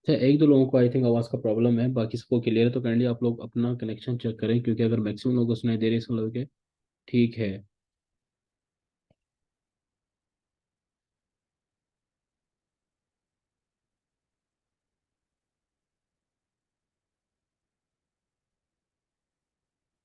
अच्छा, एक दो लोगों को आई थिंक आवाज़ का प्रॉब्लम है, बाकी सबको क्लियर है। तो काइंडली आप लोग अपना कनेक्शन चेक करें, क्योंकि अगर मैक्सिमम लोगों को सुनाई दे रही है इसका मतलब कि ठीक है।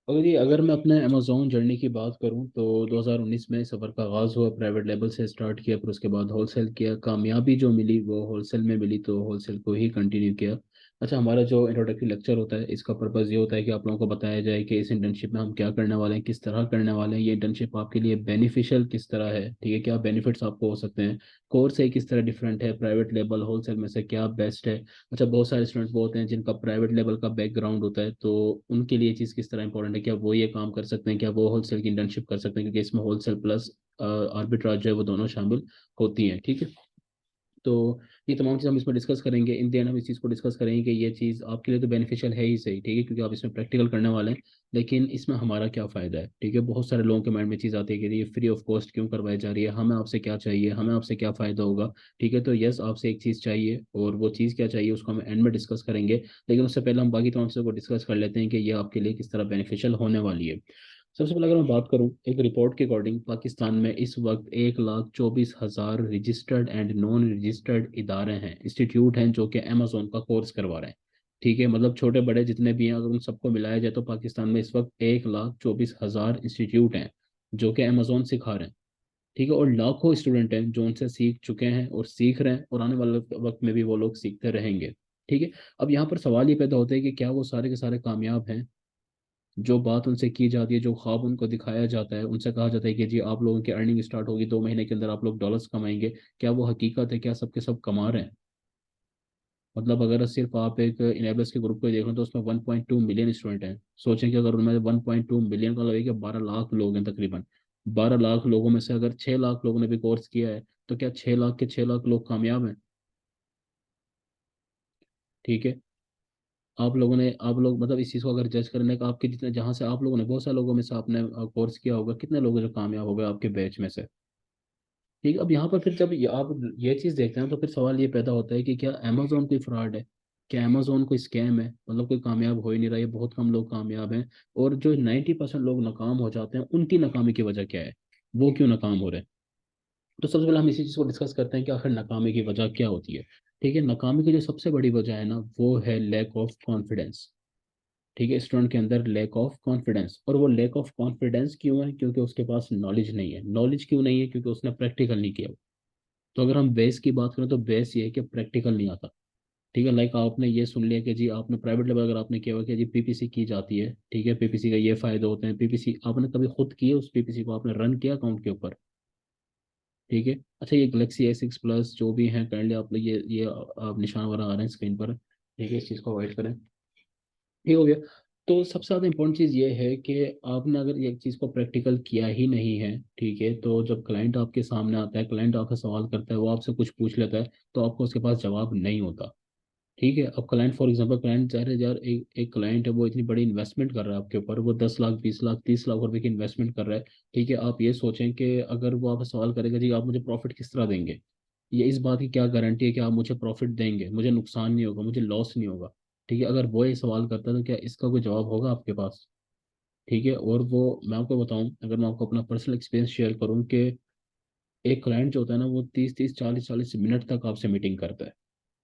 और ये अगर मैं अपने अमेजोन जर्नी की बात करूं तो 2019 में सफ़र का आगाज़ हुआ, प्राइवेट लेवल से स्टार्ट किया, फिर उसके बाद होलसेल किया। कामयाबी जो मिली वो होलसेल में मिली, तो होलसेल को ही कंटिन्यू किया। अच्छा, हमारा जो इंट्रोडक्टरी लेक्चर होता है इसका पर्पज़ ये होता है कि आप लोगों को बताया जाए कि इस इंटर्नशिप में हम क्या करने वाले हैं, किस तरह करने वाले हैं, ये इंटर्नशिप आपके लिए बेनिफिशियल किस तरह है, ठीक है, क्या बेनिफिट्स आपको हो सकते हैं, कोर्स है किस तरह डिफरेंट है, प्राइवेट लेवल होलसेल में से क्या बेस्ट है। अच्छा, बहुत सारे स्टूडेंट्स वो होते हैं जिनका प्राइवेट लेवल का बैकग्राउंड होता है, तो उनके लिए चीज़ किस तरह इंपॉर्टेंट है, क्या वो ये काम कर सकते हैं, क्या वो होलसेल की इंटर्नशिप कर सकते हैं, क्योंकि इसमें होलसेल प्लस आर्बिट्राज जो है वो दोनों शामिल होती हैं, ठीक है। तो ये तमाम चीज़ हम इसमें डिस्कस करेंगे। इन द एंड हम इस चीज़ को डिस्कस करेंगे कि ये चीज़ आपके लिए तो बेनिफिशियल है ही सही, ठीक है, क्योंकि आप इसमें प्रैक्टिकल करने वाले हैं, लेकिन इसमें हमारा क्या फ़ायदा है, ठीक है। बहुत सारे लोगों के माइंड में चीज़ आती है कि ये फ्री ऑफ कॉस्ट क्यों करवाई जा रही है, हमें आपसे क्या चाहिए, हमें आपसे क्या फ़ायदा होगा, ठीक है। तो यस, आपसे एक चीज़ चाहिए, और वो चीज़ क्या चाहिए उसको हम एंड में डिस्कस करेंगे, लेकिन उससे पहले हम बाकी तमाम चीज़ों को डिस्कस कर लेते हैं कि ये आपके लिए किस तरह बेनिफिशियल होने वाली है। सबसे पहले अगर मैं बात करूं, एक रिपोर्ट के अकॉर्डिंग पाकिस्तान में इस वक्त 1,24,000 रजिस्टर्ड एंड नॉन रजिस्टर्ड इदारे हैं, इंस्टीट्यूट हैं, जो कि अमेजोन का कोर्स करवा रहे हैं, ठीक है। मतलब छोटे बड़े जितने भी हैं, अगर उन सबको मिलाया जाए तो पाकिस्तान में इस वक्त 1,24,000 इंस्टीट्यूट हैं जो कि अमेजोन सिखा रहे हैं, ठीक है। और लाखों स्टूडेंट हैं जो उनसे सीख चुके हैं और सीख रहे हैं, और आने वाले वक्त में भी वो लोग सीखते रहेंगे, ठीक है। अब यहाँ पर सवाल ये पैदा होता है कि क्या वो सारे के सारे कामयाब हैं। जो बात उनसे की जाती है, जो ख्वाब उनको दिखाया जाता है, उनसे कहा जाता है कि जी आप लोगों की अर्निंग स्टार्ट होगी, 2 महीने के अंदर आप लोग डॉलर्स कमाएंगे, क्या वो हकीकत है, क्या सबके सब कमा रहे हैं। मतलब अगर सिर्फ आप एक इनेबल्स के ग्रुप को ही देख लो तो उसमें 1.2 मिलियन स्टूडेंट हैं। सोचें कि अगर उनमें 1.2 मिलियन का लगेगा, 12 लाख लोग हैं तकरीबन। 12 लाख लोगों में से अगर 6 लाख लोगों ने भी कोर्स किया है, तो क्या 6 लाख के 6 लाख लोग कामयाब हैं, ठीक है। आप लोग मतलब इस चीज़ को अगर जज करने का, आपके जितने जहाँ से आप लोगों ने, बहुत सारे लोगों में से आपने कोर्स किया होगा, कितने लोग हैं जो कामयाब हो गए आपके बैच में से, ठीक है। अब यहाँ पर फिर जब आप ये चीज़ देखते हैं तो फिर सवाल ये पैदा होता है कि क्या अमेजोन कोई फ्रॉड है, क्या अमेजोन कोई स्कैम है, मतलब कोई कामयाब हो ही नहीं रहा है, बहुत कम लोग कामयाब हैं। और जो 90% लोग नाकाम हो जाते हैं, उनकी नाकामी की वजह क्या है, वो क्यों नाकाम हो रहे हैं। तो सबसे पहले हम इसी चीज़ को डिस्कस करते हैं कि आखिर नाकामी की वजह क्या होती है, ठीक है। नाकामी की जो सबसे बड़ी वजह है ना, वो है लैक ऑफ कॉन्फिडेंस, ठीक है। स्टूडेंट के अंदर लैक ऑफ कॉन्फिडेंस, और वो लैक ऑफ कॉन्फिडेंस क्यों है, क्योंकि उसके पास नॉलेज नहीं है। नॉलेज क्यों नहीं है, क्योंकि उसने प्रैक्टिकल नहीं किया। तो अगर हम बेस की बात करें तो बेस ये है कि प्रैक्टिकल नहीं आता, ठीक है। लाइक आपने ये सुन लिया कि जी आपने प्राइवेट लेवल अगर आपने किया हुआ कि जी पीपीसी की जाती है, ठीक है, पीपीसी का ये फायदे होते हैं, पीपीसी आपने कभी खुद किए, उस पीपीसी को आपने रन किया अकाउंट के ऊपर, ठीक है। अच्छा, ये गलेक्सी A6 प्लस जो भी है काइंडली आप लोग ये आप निशान वगैरह आ रहे हैं स्क्रीन पर, ठीक है, इस चीज़ को अवॉइड करें, ठीक हो गया। तो सबसे ज़्यादा इंपॉर्टेंट चीज़ ये है कि आपने अगर ये चीज़ को प्रैक्टिकल किया ही नहीं है, ठीक है, तो जब क्लाइंट आपके सामने आता है, क्लाइंट आपसे सवाल करता है, वो आपसे कुछ पूछ लेता है, तो आपको उसके पास जवाब नहीं होता, ठीक है। अब क्लाइंट फॉर एग्जांपल क्लाइंट चाह रहे यार, एक क्लाइंट है वो इतनी बड़ी इन्वेस्टमेंट कर रहा है आपके ऊपर, वो 10 लाख 20 लाख 30 लाख रुपए की इन्वेस्टमेंट कर रहा है, ठीक है। आप ये सोचें कि अगर वो आपसे सवाल करेगा जी आप मुझे प्रॉफिट किस तरह देंगे, ये इस बात की क्या गारंटी है कि आप मुझे प्रॉफिट देंगे, मुझे नुकसान नहीं होगा, मुझे लॉस नहीं होगा, ठीक है। अगर वो ये सवाल करता है तो क्या इसका कोई जवाब होगा आपके पास, ठीक है। और वो मैं आपको बताऊं, अगर मैं आपको अपना पर्सनल एक्सपीरियंस शेयर करूं कि एक क्लाइंट जो होता है ना, वो 30 30 40 40 मिनट तक आपसे मीटिंग करता है,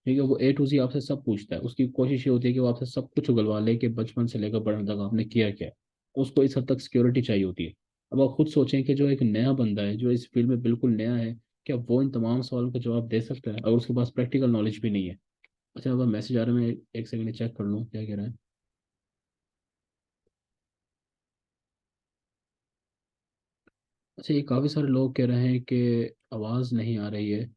ठीक है। वो A to Z आपसे सब पूछता है, उसकी कोशिश ये होती है कि वो आपसे सब कुछ उगलवा ले कि बचपन से लेकर बड़े तक आपने किया क्या है। उसको इस हद तक सिक्योरिटी चाहिए होती है। अब आप खुद सोचें कि जो एक नया बंदा है, जो इस फील्ड में बिल्कुल नया है, क्या वो इन तमाम सवालों का जवाब दे सकता है अगर उसके पास प्रैक्टिकल नॉलेज भी नहीं है। अच्छा, अब मैसेज आ रहा है, मैं एक सेकंड चेक कर लूँ क्या कह रहा है। अच्छा, ये काफ़ी सारे लोग कह रहे हैं कि आवाज़ नहीं आ रही है।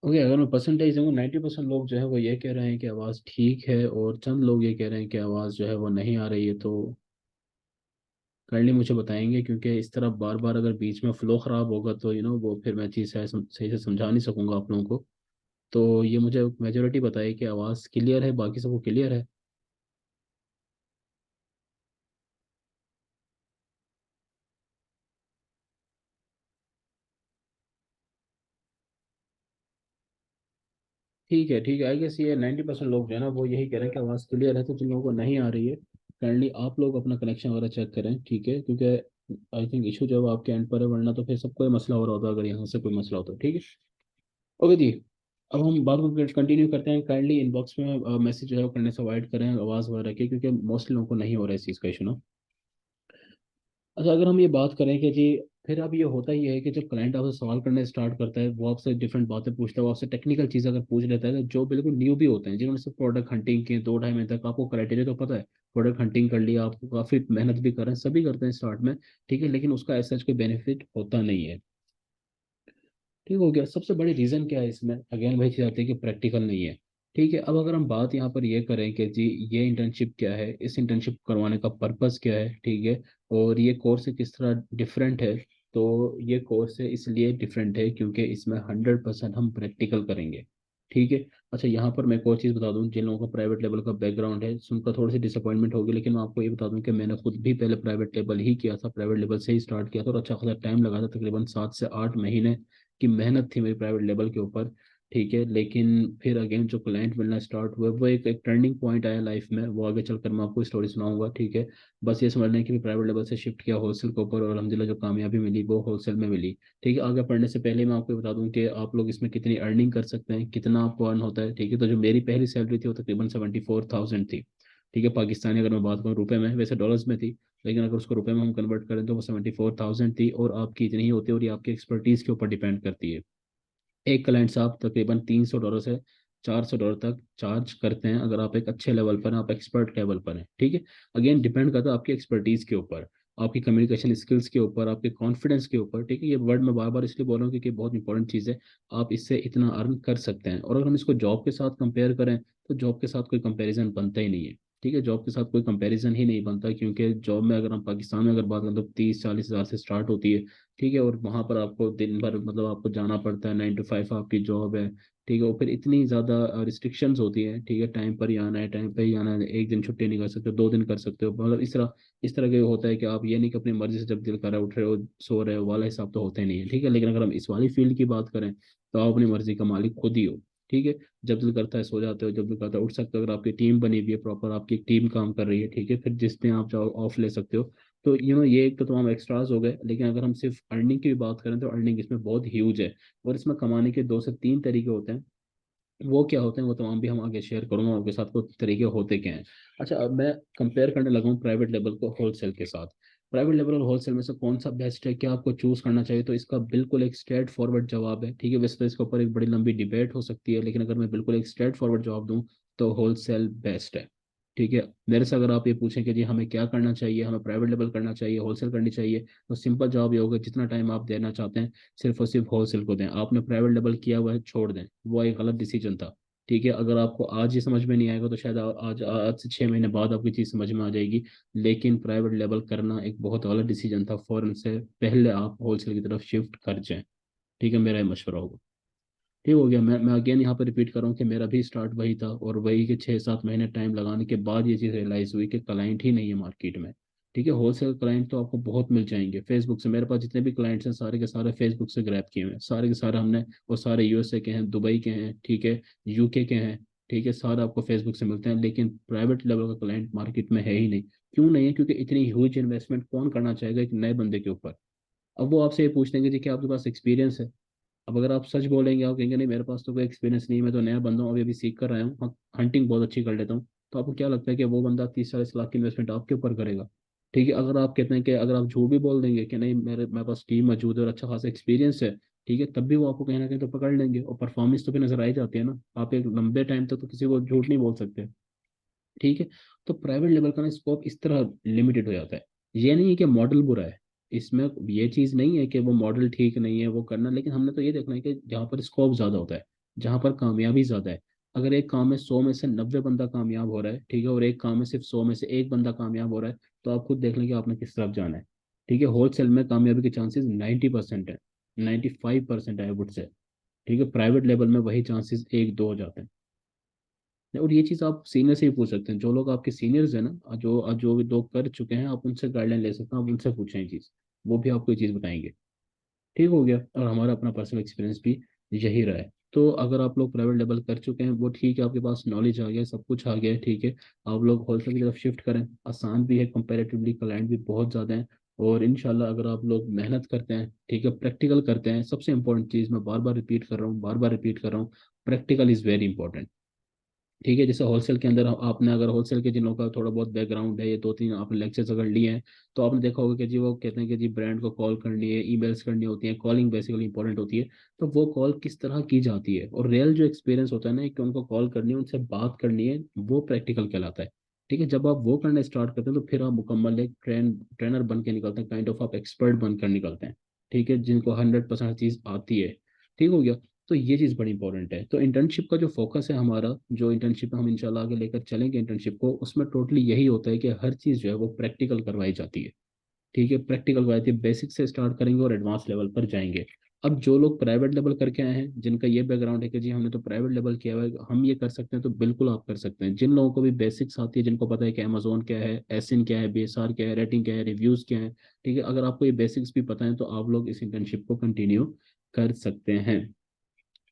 ओके, अगर मैं परसेंटेज दूंगा, 90% लोग जो है वो ये कह रहे हैं कि आवाज़ ठीक है, और चंद लोग ये कह रहे हैं कि आवाज़ जो है वो नहीं आ रही है। तो काइंडली मुझे बताएंगे, क्योंकि इस तरह बार बार अगर बीच में फ्लो ख़राब होगा तो वो फिर मैं चीज़ सही से समझा नहीं सकूंगा आप लोगों को। तो ये मुझे मेजोरिटी बताइए कि आवाज़ क्लियर है, बाकी सबको क्लियर है। ठीक है आई गेस ये 90% लोग जो है ना वो यही कह रहे हैं कि आवाज़ क्लियर है, तो जिन लोगों को नहीं आ रही है काइंडली आप लोग अपना कनेक्शन वगैरह चेक करें, ठीक है, क्योंकि आई थिंक इशू जब आपके एंड पर है, वरना तो फिर सबको ये मसला हो रहा होता अगर यहाँ से कोई मसला होता, ठीक है। ओके जी, अब हम बात को कंटिन्यू करते हैं। काइंडली इनबॉक्स में मैसेज जो है वो करने से अवॉइड करें आवाज़ वगैरह के, क्योंकि मोस्टली लोगों को नहीं हो रहा है इस चीज़ का इशू ना। अच्छा, अगर हम ये बात करें कि जी, फिर अब ये होता ही है कि जब क्लाइंट आपसे सवाल करने स्टार्ट करता है, वो आपसे डिफरेंट बातें पूछता है, वो आपसे टेक्निकल चीज़ अगर पूछ लेता है, तो जो बिल्कुल न्यू भी होते हैं जिन्होंने सिर्फ प्रोडक्ट हंटिंग की 2 ढाई महीने तक, आपको क्राइटेरिया तो पता है, प्रोडक्ट हंटिंग कर लिया, आपको काफ़ी मेहनत भी कर रहे हैं, सभी करते हैं स्टार्ट में, ठीक है, लेकिन उसका ऐसा कोई बेनिफिट होता नहीं है। ठीक हो गया, सबसे बड़ी रीज़न क्या है इसमें, अगेन वही चीज़ आती है कि प्रैक्टिकल नहीं है। ठीक है, अब अगर हम बात यहाँ पर ये करें कि जी ये इंटर्नशिप क्या है, इस इंटर्नशिप करवाने का पर्पस क्या है, ठीक है, और ये कोर्स किस तरह डिफरेंट है, तो ये कोर्स है इसलिए डिफरेंट है क्योंकि इसमें 100% हम प्रैक्टिकल करेंगे। ठीक है। अच्छा, यहाँ पर मैं एक और चीज़ बता दूँ, जिन लोगों का प्राइवेट लेवल का बैकग्राउंड है सुनकर थोड़ी सी डिसअपॉइंटमेंट होगी, लेकिन मैं आपको ये बता दूँ कि मैंने खुद भी पहले प्राइवेट लेवल ही किया था, प्राइवेट लेवल से ही स्टार्ट किया था, और अच्छा खासा टाइम लगा था, तकरीबन 7 से 8 महीने की मेहनत थी मेरी प्राइवेट लेवल के ऊपर। ठीक है, लेकिन फिर अगेन जो क्लाइंट मिलना स्टार्ट हुआ, वो एक टर्निंग पॉइंट आया लाइफ में, वो आगे चलकर मैं आपको स्टोरी सुनाऊंगा, ठीक है। बस ये समझ लें कि प्राइवेट लेवल से शिफ्ट किया होलसेल के ऊपर, और अलहमदिल्ला जो कामयाबी मिली वो होलसेल में मिली। ठीक है, आगे पढ़ने से पहले मैं आपको बता दूं कि आप लोग इसमें कितनी अर्निंग कर सकते हैं, कितना आपको अर्न होता है, ठीक है। तो जो मेरी पहली सैलरी थी वो तकरीबन 74,000 थी। ठीक है, पाकिस्तानी अगर मैं बात करूँ रुपए में, वैसे डॉलर्स में थी, लेकिन अगर उसको रुपए में हम कन्वर्ट करें तो वो 74,000 थी, और आपकी इतनी ही होती है, और ये आपकी एक्सपर्टीज़ के ऊपर डिपेंड करती है। एक क्लाइंट से आप तकरीबन $300 से $400 तक चार्ज करते हैं, अगर आप एक अच्छे लेवल पर हैं, आप एक्सपर्ट लेवल पर हैं, ठीक है। अगेन डिपेंड करता है आपकी एक्सपर्टीज के ऊपर, आपकी कम्युनिकेशन स्किल्स के ऊपर, आपके कॉन्फिडेंस के ऊपर, ठीक है। ये वर्ड मैं बार बार इसलिए बोल रहा हूँ क्योंकि बहुत इंपॉर्टेंट चीज़ है। आप इससे इतना अर्न कर सकते हैं, और अगर हम इसको जॉब के साथ कंपेयर करें तो जॉब के साथ कोई कंपैरिजन बनता ही नहीं है। ठीक है, जॉब के साथ कोई कंपैरिजन ही नहीं बनता, क्योंकि जॉब में अगर हम पाकिस्तान में अगर बात करें तो 30-40 हज़ार से स्टार्ट होती है। ठीक है, और वहां पर आपको दिन भर मतलब आपको जाना पड़ता है, 9 to 5 आपकी जॉब है। ठीक है, और फिर इतनी ज़्यादा रिस्ट्रिक्शंस होती हैं, ठीक है, टाइम पर ही आना है, टाइम पर ही आना है, एक दिन छुट्टी नहीं कर सकते, 2 दिन कर सकते हो, मतलब इस तरह के होता है कि आप ये नहीं कि अपनी मर्जी से जब दिल कर रहा है उठ रहे हो सो रहे हो, वाला हिसाब तो होता ही नहीं है। ठीक है, लेकिन अगर हम इस वाली फील्ड की बात करें तो आप अपनी मर्जी का मालिक खुद ही हो। ठीक है, जब दिल करता है सो जाते हो, जब दिल करता है उठ सकते हो, अगर आपकी टीम बनी हुई है प्रॉपर, आपकी एक टीम काम कर रही है, ठीक है, फिर जिस दिन आप चाहो ऑफ ले सकते हो। तो ये एक तो तमाम एक्स्ट्राज हो गए, लेकिन अगर हम सिर्फ अर्निंग की भी बात करें तो अर्निंग इसमें बहुत ह्यूज है, और इसमें कमाने के 2 से 3 तरीके होते हैं। वो क्या होते हैं वो तमाम भी हम आगे शेयर करूंगा आपके साथ, वो तरीके होते क्या हैं। अच्छा, अब मैं कंपेयर करने लगा हूँ प्राइवेट लेवल को होलसेल के साथ। प्राइवेट लेवल और होलसेल में से कौन सा बेस्ट है, क्या आपको चूज करना चाहिए, तो इसका बिल्कुल एक स्ट्रेट फॉरवर्ड जवाब है। ठीक है, वैसे तो इसके ऊपर एक बड़ी लंबी डिबेट हो सकती है, लेकिन अगर मैं बिल्कुल एक स्ट्रेट फॉरवर्ड जवाब दूं तो होलसेल बेस्ट है। ठीक है, मेरे से अगर आप ये पूछें कि जी हमें क्या करना चाहिए, हमें प्राइवेट लेवल करना चाहिए, होलसेल करनी चाहिए, तो सिंपल जवाब ये होगा, जितना टाइम आप देना चाहते हैं सिर्फ और सिर्फ होलसेल को दें। आपने प्राइवेट लेवल किया हुआ है छोड़ दें, वो एक गलत डिसीजन था। ठीक है, अगर आपको आज ही समझ में नहीं आएगा तो शायद आज आज से 6 महीने बाद आपकी चीज़ समझ में आ जाएगी, लेकिन प्राइवेट लेवल करना एक बहुत गलत डिसीजन था, फौरन से पहले आप होलसेल की तरफ शिफ्ट कर जाएं। ठीक है, मेरा ये मशवरा होगा। ठीक हो गया, मैं अगेन यहाँ पर रिपीट कर रहा हूँ कि मेरा भी स्टार्ट वही था, और वही के 6-7 महीने टाइम लगाने के बाद ये चीज़ रियलाइज़ हुई कि क्लाइंट ही नहीं है मार्केट में। ठीक है, होलसेल क्लाइंट तो आपको बहुत मिल जाएंगे फेसबुक से, मेरे पास जितने भी क्लाइंट्स हैं सारे के सारे फेसबुक से ग्रैब किए हुए हैं, सारे के सारे हमने, और सारे यूएसए के हैं, दुबई के हैं, ठीक है, यूके के हैं। ठीक है, सारे आपको फेसबुक से मिलते हैं, लेकिन प्राइवेट लेवल का क्लाइंट मार्केट में है ही नहीं। क्यों नहीं है, क्योंकि इतनी ह्यूज इन्वेस्टमेंट कौन करना चाहेगा एक नए बंदे के ऊपर। अब वो आपसे ये पूछ लेंगे जी कि आपके पास एक्सपीरियंस है। अब अगर आप सच बोलेंगे, आप कहेंगे नहीं मेरे पास तो कोई एक्सपीरियंस नहीं है, मैं तो नया बंदा हूँ, अभी अभी सीख कर आया हूँ, हंटिंग बहुत अच्छी कर लेता हूँ, तो आपको क्या लगता है कि वो बंदा 30-40 लाख की इन्वेस्टमेंट आपके ऊपर करेगा। ठीक है, अगर आप कहते हैं कि अगर आप झूठ भी बोल देंगे कि नहीं मेरे पास टीम मौजूद है और अच्छा खासा एक्सपीरियंस है, ठीक है, तब भी वो आपको कहीं ना कहीं तो पकड़ लेंगे, और परफॉर्मेंस तो फिर नजर आ ही जाती है ना, आप एक लंबे टाइम तक तो किसी को झूठ नहीं बोल सकते। ठीक है, तो प्राइवेट लेवल का ना स्कोप इस तरह लिमिटेड हो जाता है। ये नहीं है कि मॉडल बुरा है, इसमें ये चीज़ नहीं है कि वो मॉडल ठीक नहीं है वो करना, लेकिन हमने तो ये देखना है कि जहाँ पर स्कोप ज़्यादा होता है, जहाँ पर कामयाबी ज़्यादा है। अगर एक काम में 100 में से 90 बंदा कामयाब हो रहा है, ठीक है, और एक काम में सिर्फ 100 में से 1 बंदा कामयाब हो रहा है, तो आप खुद देख लें कि आपने किस तरफ जाना है। ठीक है, होलसेल में कामयाबी के चांसेस 90% है, 95% है, वुड से। ठीक है, प्राइवेट लेवल में वही चांसेस 1-2 हो जाते हैं। और ये चीज़ आप सीनियर से भी पूछ सकते हैं, जो लोग आपके सीनियर्स हैं ना, जो जो भी लोग कर चुके हैं, आप उनसे गाइडलाइन ले सकते हैं, आप उनसे पूछें ये चीज़, वो भी आपको ये चीज़ बताएंगे। ठीक हो गया, और हमारा अपना पर्सनल एक्सपीरियंस भी यही रहा है। तो अगर आप लोग प्राइवेट लेवल कर चुके हैं वो ठीक है, आपके पास नॉलेज आ गया है, सब कुछ आ गया है, ठीक है, आप लोग होलसेल की तरफ शिफ्ट करें। आसान भी है कंपैरेटिवली, क्लाइंट भी बहुत ज़्यादा हैं। और इंशाल्लाह अगर आप लोग मेहनत करते हैं, ठीक है, प्रैक्टिकल करते हैं, सबसे इंपॉर्टेंट चीज़ मैं बार बार रिपीट कर रहा हूँ, बार बार रिपीट कर रहा हूँ, प्रैक्टिकल इज़ वेरी इंपॉर्टेंट। ठीक है, जैसे होलसेल के अंदर आपने अगर होलसेल के जिन लोगों का थोड़ा बहुत बैकग्राउंड है, ये दो तीन आपने लेक्चर्स अगर लिए हैं, तो आपने देखा होगा कि जी वो कहते हैं कि जी ब्रांड को कॉल करनी है, ईमेल्स करनी होती है, कॉलिंग बेसिकली इंपॉर्टेंट होती है। तो वो कॉल किस तरह की जाती है और रियल जो एक्सपीरियंस होता है ना कि उनको कॉल करनी है, उनसे बात करनी है, वो प्रैक्टिकल कहलाता है। ठीक है, जब आप वो करना स्टार्ट करते हैं तो फिर आप मुकम्मल एक ट्रेनर बन के निकलते हैं, काइंड ऑफ आप एक्सपर्ट बनकर निकलते हैं। ठीक है, जिनको 100% चीज़ आती है। ठीक हो गया। तो ये चीज़ बड़ी इंपॉर्टेंट है। तो इंटर्नशिप का जो फोकस है हमारा, जो इंटर्नशिप हम इंशाल्लाह आगे लेकर चलेंगे इंटर्नशिप को, उसमें टोटली यही होता है कि हर चीज़ जो है वो प्रैक्टिकल करवाई जाती है। ठीक है, प्रैक्टिकल करवाई जाती है, बेसिक से स्टार्ट करेंगे और एडवांस लेवल पर जाएंगे। अब जो लोग प्राइवेट लेवल करके आए हैं, जिनका ये बैकग्राउंड है कि जी हमने तो प्राइवेट लेवल किया हुआ है, हम ये कर सकते हैं, तो बिल्कुल आप कर सकते हैं। जिन लोगों को भी बेसिक्स आती है, जिनको पता है कि अमेजोन क्या है, एसिन क्या है, बीएसआर क्या है, रेटिंग क्या है, रिव्यूज क्या है, ठीक है, अगर आपको ये बेसिक्स भी पता है तो आप लोग इस इंटर्नशिप को कंटिन्यू कर सकते हैं।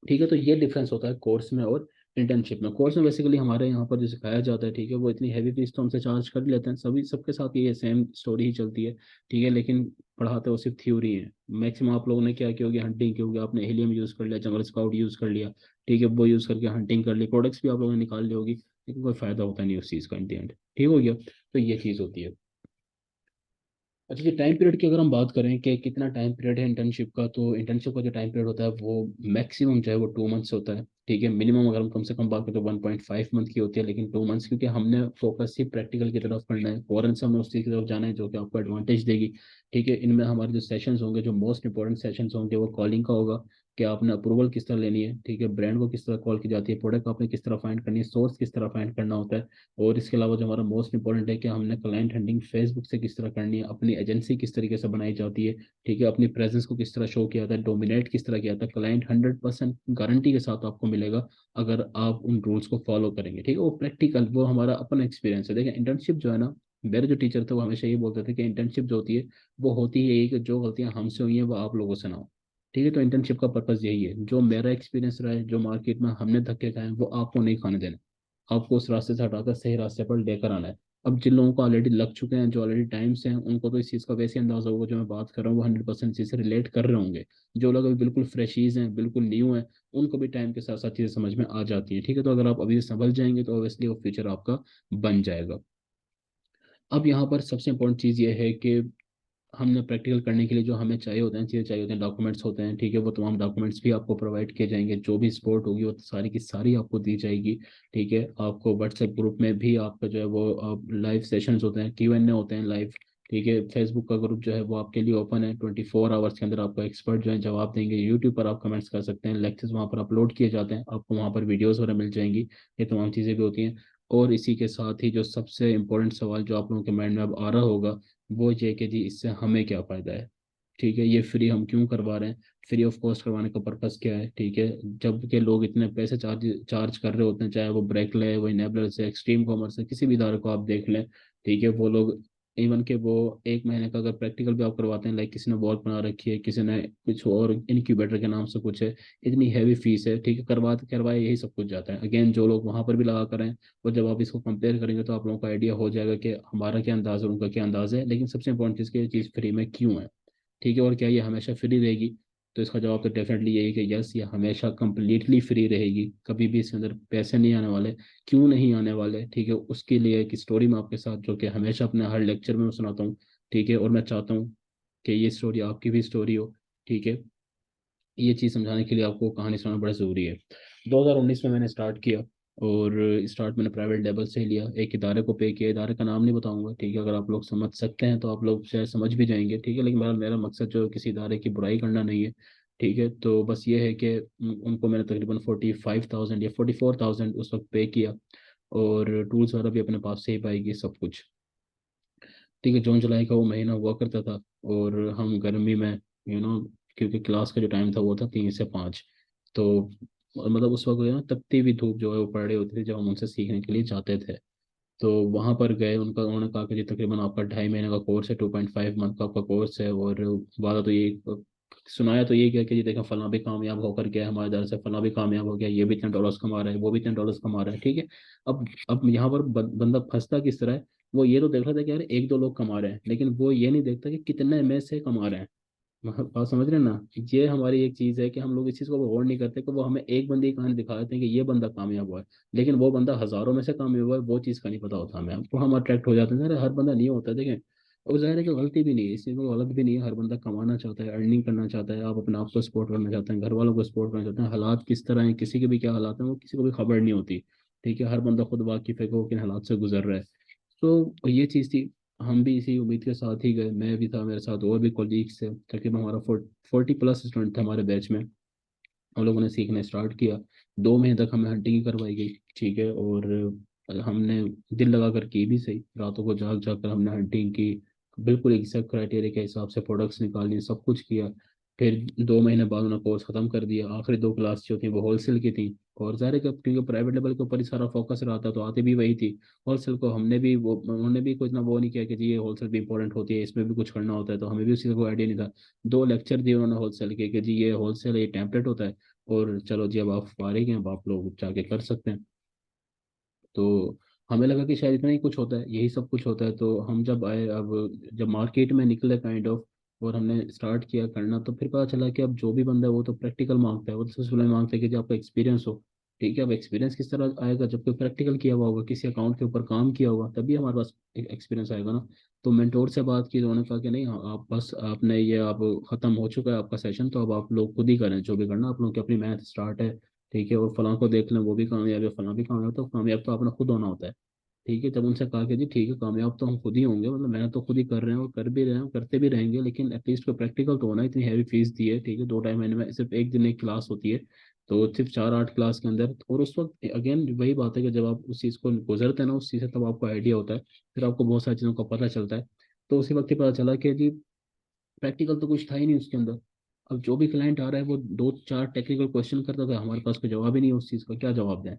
ठीक है, तो ये डिफरेंस होता है कोर्स में और इंटर्नशिप में। कोर्स में बेसिकली हमारे यहाँ पर जो सिखाया जाता है, ठीक है, वो इतनी हैवी फीस तो हमसे चार्ज कर लेते हैं, सभी सबके साथ ये सेम स्टोरी ही चलती है। ठीक है, लेकिन पढ़ाते वो सिर्फ थ्योरी है। मैक्सिमम आप लोगों ने क्या किया होगी, हंटिंग की होगी, आपने हेलियम यूज़ कर लिया, जंगल स्काउट यूज़ कर लिया, ठीक है, वो यूज़ करके हंटिंग कर ली, प्रोडक्ट्स भी आप लोगों ने निकाल ली होगी, लेकिन कोई फायदा होता नहीं उस चीज़ का इन द एंड। ठीक हो गया, तो ये चीज़ होती है। अच्छा जी, टाइम पीरियड की अगर हम बात करें कि कितना टाइम पीरियड है इंटर्नशिप का, तो इंटर्नशिप का जो टाइम पीरियड होता है वो मैक्सिमम जो है वो 2 मंथ्स होता है। ठीक है, मिनिमम अगर हम कम से कम बात करें तो 1.5 मंथ की होती है, लेकिन 2 मंथ्स क्योंकि हमने फोकस ही प्रैक्टिकल की तरफ करना है, फॉरन से हमें उस चीज़ की तरफ जाना है जो कि आपको एडवांटेज देगी। ठीक है, इनमें हमारे जो सेशंस होंगे, जो मोस्ट इंपॉर्टेंट सेशंस होंगे, वो कॉलिंग का होगा कि आपने अप्रूवल किस तरह लेनी है, ठीक है, ब्रांड को किस तरह कॉल की जाती है, प्रोडक्ट आपने किस तरह फाइंड करनी है, सोर्स किस तरह फाइंड करना होता है। और इसके अलावा जो हमारा मोस्ट इंपॉर्टेंट है कि हमने क्लाइंट हंटिंग फेसबुक से किस तरह करनी है, अपनी एजेंसी किस तरीके से बनाई जाती है, ठीक है, अपनी प्रेजेंस को किस तरह शो किया जाता है, डोमिनेट किस तरह किया जाता है। क्लाइंट 100% गारंटी के साथ आपको मिलेगा अगर आप उन रूल्स को फॉलो करेंगे। ठीक है, वो प्रैक्टिकल, वो हमारा अपना एक्सपीरियंस है। देखिए इंटर्नशिप जो है ना, मेरे जो टीचर थे वो हमेशा ये बोलते थे कि इंटर्नशिप जो होती है वो होती है यही कि जो गलतियां हमसे हुई हैं वो आप लोगों से ना हो। ठीक है, तो इंटर्नशिप का पर्पज यही है, जो मेरा एक्सपीरियंस रहा है, जो मार्केट में हमने धक्के खाए हैं, वो आपको नहीं खाने देना। आपको उस रास्ते से हटाकर सही रास्ते पर लेकर आना है। अब जिन लोगों को ऑलरेडी लग चुके हैं, जो ऑलरेडी टाइम से हैं, उनको तो इस चीज़ का वैसे ही अंदाजा होगा, जो मैं बात कर रहा हूँ वो 100% चीज़ से रिलेट कर रहे होंगे। जो लोग अभी बिल्कुल फ्रेशीज हैं, बिल्कुल न्यू हैं, उनको भी टाइम के साथ साथ चीज़ें समझ में आ जाती हैं। ठीक है, तो अगर आप अभी से संभल जाएंगे तो ऑब्वियसली वो फ्यूचर आपका बन जाएगा। अब यहाँ पर सबसे इंपॉर्टेंट चीज़ ये है कि हमने प्रैक्टिकल करने के लिए जो हमें चाहिए होते हैं, चीज़ें चाहिए होते हैं, डॉक्यूमेंट्स होते हैं, ठीक है, वो तमाम डॉक्यूमेंट्स भी आपको प्रोवाइड किए जाएंगे। जो भी सपोर्ट होगी वो सारी की सारी आपको दी जाएगी। ठीक है, आपको व्हाट्सएप ग्रुप में भी आपका जो है वो लाइव सेशंस होते हैं, Q&A होते हैं लाइव। ठीक है, फेसबुक का ग्रुप जो है वो आपके लिए ओपन है, 24 आवर्स के अंदर आपका एक्सपर्ट जो है जवाब देंगे। यूट्यूब पर आप कमेंट्स कर सकते हैं, लेक्चर्स वहाँ पर अपलोड किए जाते हैं, आपको वहाँ पर वीडियोज़ वगैरह मिल जाएंगी। ये तमाम चीज़ें भी होती हैं। और इसी के साथ ही जो सबसे इम्पोर्टेंट सवाल जो आप लोगों के माइंड में अब आ रहा होगा, वो ये कि जी इससे हमें क्या फ़ायदा है। ठीक है, ये फ्री हम क्यों करवा रहे हैं, फ्री ऑफ कॉस्ट करवाने का पर्पस क्या है। ठीक है, जब के लोग इतने पैसे चार्ज चार्ज कर रहे होते हैं, चाहे वो ब्रेकले है, वो इनेबलर्स है, एक्सट्रीम कॉमर्स है, किसी भी इदारे को आप देख लें। ठीक है, वो लोग इवन के वो 1 महीने का अगर प्रैक्टिकल भी आप करवाते हैं, लाइक किसी ने वॉल बना रखी है, किसी ने कुछ और इनक्यूबेटर के नाम से कुछ है, इतनी हैवी फीस है। ठीक है, करवाए यही सब कुछ जाता है। अगेन जो लोग वहां पर भी लगा कर हैं, और जब आप इसको कंपेयर करेंगे तो आप लोगों को आइडिया हो जाएगा कि हमारा क्या अंदाज है, उनका क्या अंदाज है। लेकिन सबसे इंपॉर्टेंट चीज़ कि ये चीज़ फ्री में क्यों है। ठीक है, और क्या ये हमेशा फ्री रहेगी, तो इसका जवाब तो डेफिनेटली यही कि यस, ये हमेशा कंप्लीटली फ्री रहेगी, कभी भी इसके अंदर पैसे नहीं आने वाले। क्यों नहीं आने वाले, ठीक है, उसके लिए एक स्टोरी मैं आपके साथ जो कि हमेशा अपने हर लेक्चर में मैं सुनाता हूँ। ठीक है, और मैं चाहता हूँ कि ये स्टोरी आपकी भी स्टोरी हो। ठीक है, ये चीज़ समझाने के लिए आपको कहानी सुनाना बड़ा ज़रूरी है। 2019 में मैंने स्टार्ट किया, और स्टार्ट मैंने प्राइवेट लेवल से ही लिया, एक इदारे को पे किया, इदारे का नाम नहीं बताऊंगा। ठीक है, अगर आप लोग समझ सकते हैं तो आप लोग शायद समझ भी जाएंगे। ठीक है, लेकिन मेरा मेरा मकसद जो है, किसी इदारे की बुराई करना नहीं है। ठीक है, तो बस ये है कि उनको मैंने तकरीबन 45,000 या 44,000 उस वक्त पे किया, और टूल्स वगैरह भी अपने पास से ही पाएगी सब कुछ। ठीक है, जून जुलाई का वो महीना हुआ करता था, और हम गर्मी में क्योंकि क्लास का जो टाइम था वो था 3 से 5। तो मतलब उस वक्त ना तपती हुई धूप जो है वो पड़ रही होती थी जब हम उनसे सीखने के लिए जाते थे। तो वहाँ पर गए, उन्होंने कहा कि जी तकरीबन आपका 2.5 महीने का कोर्स है, 2.5 मंथ का आपका कोर्स है, और वादा तो ये सुनाया तो ये क्या कि जी देखो फलां भी कामयाब होकर गया, हमारे दर से फलां भी कामयाब हो गया, ये भी इतने डॉलर्स कमा रहा है, वो भी इतने डॉलर्स कमा रहा है, ठीक है। अब यहाँ पर बंदा फंसता किस तरह है, वो ये तो देख रहा था कि यार एक दो लोग कमा रहे हैं, लेकिन वो ये नहीं देखता कि कितने में से कमा रहे हैं। बात समझ रहे हैं ना। ये हमारी एक चीज है कि हम लोग इस चीज को गौर नहीं करते कि वो हमें एक बंदे की कहानी दिखा देते हैं कि ये बंदा कामयाब हुआ है, लेकिन वो बंदा हजारों में से कामयाब हुआ है, वो चीज का नहीं पता होता हमें, तो हम अट्रैक्ट हो जाते हैं। अरे हर बंदा नहीं होता, देखें। और जाहिर है कि गलती भी नहीं है, इस चीज में गलत भी नहीं है, हर बंदा कमाना चाहता है, अर्निंग करना चाहता है, आप अपने आप को सपोर्ट करना चाहते हैं, घर वालों को सपोर्ट करना चाहते हैं। हालात किस तरह है, किसी के भी क्या हालात हैं, वो किसी को भी खबर नहीं होती। ठीक है, हर बंदा खुद वाकिफ है कि वो किन हालात से गुजर रहा है। तो ये चीज़ थी। हम भी इसी उम्मीद के साथ ही गए, मैं भी था, मेरे साथ और भी कोलीग्स थे, तकरीबन हमारा 40+ स्टूडेंट थे हमारे बैच में। हम लोगों ने सीखना स्टार्ट किया। 2 महीने तक हमें हंटिंग करवाई गई, ठीक है। और हमने दिल लगा कर की भी सही, रातों को जाग जाग कर हमने हंटिंग की, बिल्कुल एग्जैक्ट क्राइटेरिया के हिसाब से प्रोडक्ट्स निकाली, सब कुछ किया। फिर 2 महीने बाद उन्होंने कोर्स ख़त्म कर दिया। आखिरी 2 क्लास जो थी वो होलसेल की थी। और ज़ाहिर है कि क्योंकि प्राइवेट लेवल के ऊपर ही सारा फोकस रहा था, तो आती भी वही थी। होलसेल को हमने भी वो, उन्होंने भी कुछ ना वो नहीं किया कि जी ये होलसेल भी इंपॉर्टेंट होती है, इसमें भी कुछ करना होता है, तो हमें भी उसी का कोई आइडिया नहीं था। 2 लेक्चर दिए उन्होंने होलसेल के कि जी ये होलसेल, ये टेम्पलेट होता है, और चलो जी अब आप फारिग हैं, अब आप लोग जाके कर सकते हैं। तो हमें लगा कि शायद इतना ही कुछ होता है, यही सब कुछ होता है। तो हम जब आए, अब जब मार्केट में निकले काइंड ऑफ, और हमने स्टार्ट किया करना, तो फिर पता चला कि अब जो भी बंदा है वो तो प्रैक्टिकल मांगता है, वो तो सबसे पहले मांगता है कि जो आपका एक्सपीरियंस हो। ठीक है, अब एक्सपीरियंस किस तरह आएगा, जब कोई प्रैक्टिकल किया हुआ होगा, किसी अकाउंट के ऊपर काम किया होगा, तभी हमारे पास एक्सपीरियंस आएगा ना। तो मेंटोर से बात की तो उन्होंने कहा कि नहीं, हाँ, आप बस आपने ये आप खत्म हो चुका है आपका सेशन, तो अब आप लोग खुद ही करें जो भी करना, आप लोगों की अपनी मैथ स्टार्ट है। ठीक है, और फलां को देख लें, वो भी कामयाब है, फलां भी कामयाब है, तो कामयाब तो आपने खुद होना होता है। ठीक है, जब उनसे कहा कि जी ठीक है, कामयाब तो हम खुद ही होंगे, मतलब मेहनत तो खुद ही कर रहे हैं और कर भी रहे हैं, करते भी रहेंगे, लेकिन एटलीस्ट कोई प्रैक्टिकल तो होना, इतनी हैवी फीस दी है, ठीक है, 2 ढाई महीने में सिर्फ एक दिन एक क्लास होती है, तो सिर्फ 4 8 क्लास के अंदर। और उस वक्त अगेन वही बात है कि जब आप उस चीज़ को गुजरते हैं ना, उस चीज़ से तब आपको आइडिया होता है, फिर आपको बहुत सारी चीज़ों का पता चलता है। तो उसी वक्त ही पता चला कि जी प्रैक्टिकल तो कुछ था ही नहीं उसके अंदर। अब जो भी क्लाइंट आ रहा है वो 2 4 टेक्निकल क्वेश्चन करता था, हमारे पास कोई जवाब ही नहीं है उस चीज़ का, क्या जवाब दें।